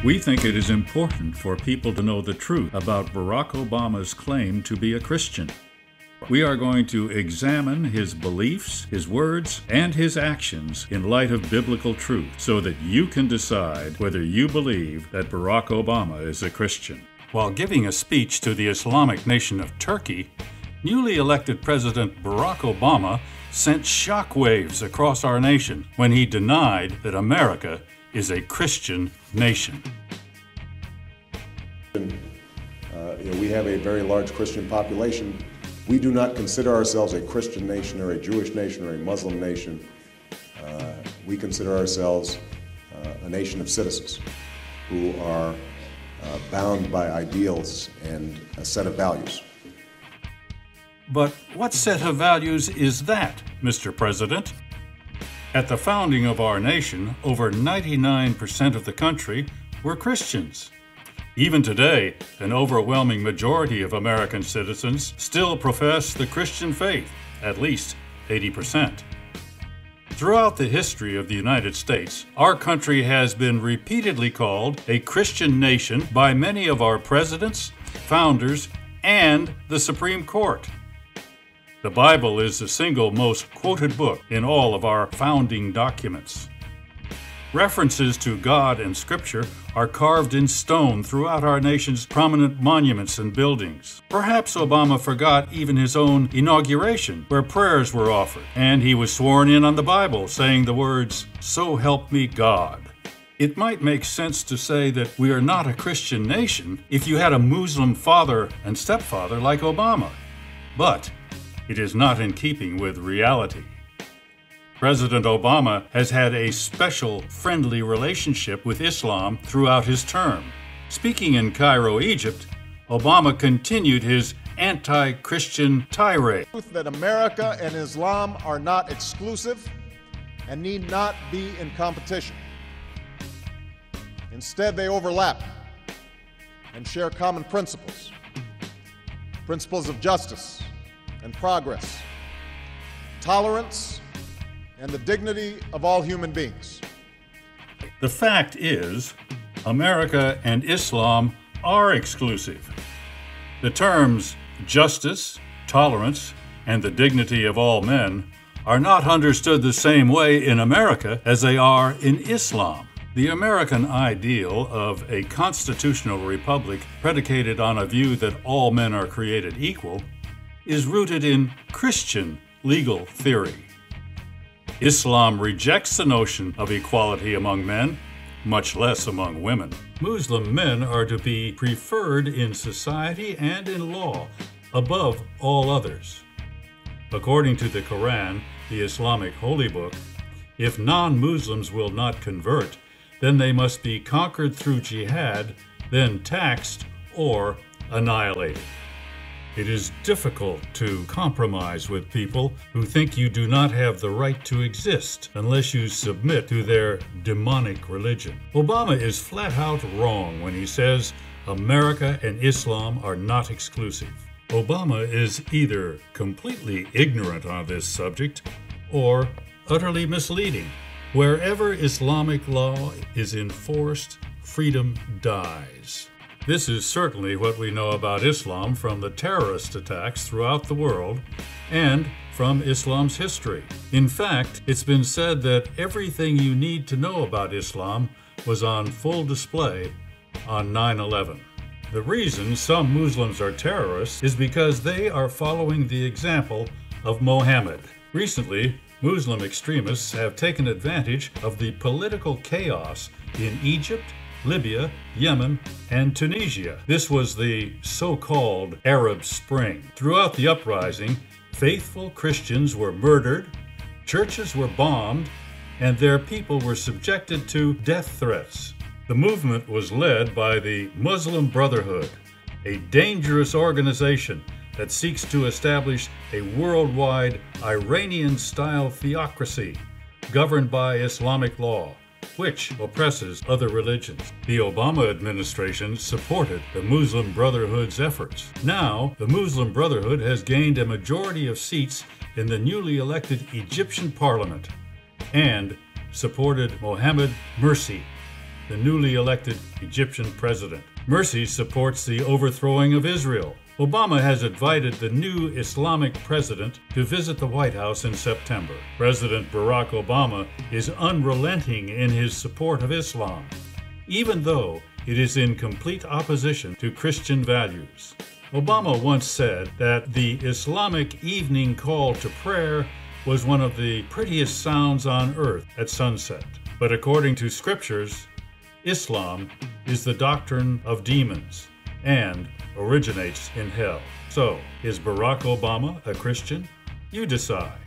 We think it is important for people to know the truth about Barack Obama's claim to be a Christian. We are going to examine his beliefs, his words, and his actions in light of biblical truth so that you can decide whether you believe that Barack Obama is a Christian. While giving a speech to the Islamic nation of Turkey, newly elected President Barack Obama sent shockwaves across our nation when he denied that America is a Christian nation. We have a very large Christian population. We do not consider ourselves a Christian nation or a Jewish nation or a Muslim nation. We consider ourselves a nation of citizens who are bound by ideals and a set of values. But what set of values is that, Mr. President? At the founding of our nation, over 99% of the country were Christians. Even today, an overwhelming majority of American citizens still profess the Christian faith, at least 80%. Throughout the history of the United States, our country has been repeatedly called a Christian nation by many of our presidents, founders, and the Supreme Court. The Bible is the single most quoted book in all of our founding documents. References to God and Scripture are carved in stone throughout our nation's prominent monuments and buildings. Perhaps Obama forgot even his own inauguration, where prayers were offered, and he was sworn in on the Bible, saying the words, "So help me God." It might make sense to say that we are not a Christian nation if you had a Muslim father and stepfather like Obama, but it is not in keeping with reality. President Obama has had a special friendly relationship with Islam throughout his term. Speaking in Cairo, Egypt, Obama continued his anti-Christian tirade. That America and Islam are not exclusive and need not be in competition. Instead, they overlap and share common principles. Principles of justice and progress, tolerance, and the dignity of all human beings. The fact is, America and Islam are exclusive. The terms justice, tolerance, and the dignity of all men are not understood the same way in America as they are in Islam. The American ideal of a constitutional republic predicated on a view that all men are created equal is rooted in Christian legal theory. Islam rejects the notion of equality among men, much less among women. Muslim men are to be preferred in society and in law above all others. According to the Quran, the Islamic holy book, if non-Muslims will not convert, then they must be conquered through jihad, then taxed or annihilated. It is difficult to compromise with people who think you do not have the right to exist unless you submit to their demonic religion. Obama is flat out wrong when he says America and Islam are not exclusive. Obama is either completely ignorant on this subject or utterly misleading. Wherever Islamic law is enforced, freedom dies. This is certainly what we know about Islam from the terrorist attacks throughout the world and from Islam's history. In fact, it's been said that everything you need to know about Islam was on full display on 9/11. The reason some Muslims are terrorists is because they are following the example of Mohammed. Recently, Muslim extremists have taken advantage of the political chaos in Egypt, Libya, Yemen, and Tunisia. This was the so-called Arab Spring. Throughout the uprising, faithful Christians were murdered, churches were bombed, and their people were subjected to death threats. The movement was led by the Muslim Brotherhood, a dangerous organization that seeks to establish a worldwide Iranian-style theocracy governed by Islamic law, which oppresses other religions. The Obama administration supported the Muslim Brotherhood's efforts. Now, the Muslim Brotherhood has gained a majority of seats in the newly elected Egyptian parliament and supported Mohammed Morsi, the newly elected Egyptian president. Mercy supports the overthrowing of Israel. Obama has invited the new Islamic president to visit the White House in September. President Barack Obama is unrelenting in his support of Islam, even though it is in complete opposition to Christian values. Obama once said that the Islamic evening call to prayer was one of the prettiest sounds on earth at sunset. But according to scriptures, Islam is the doctrine of demons and originates in hell. So, is Barack Obama a Christian? You decide.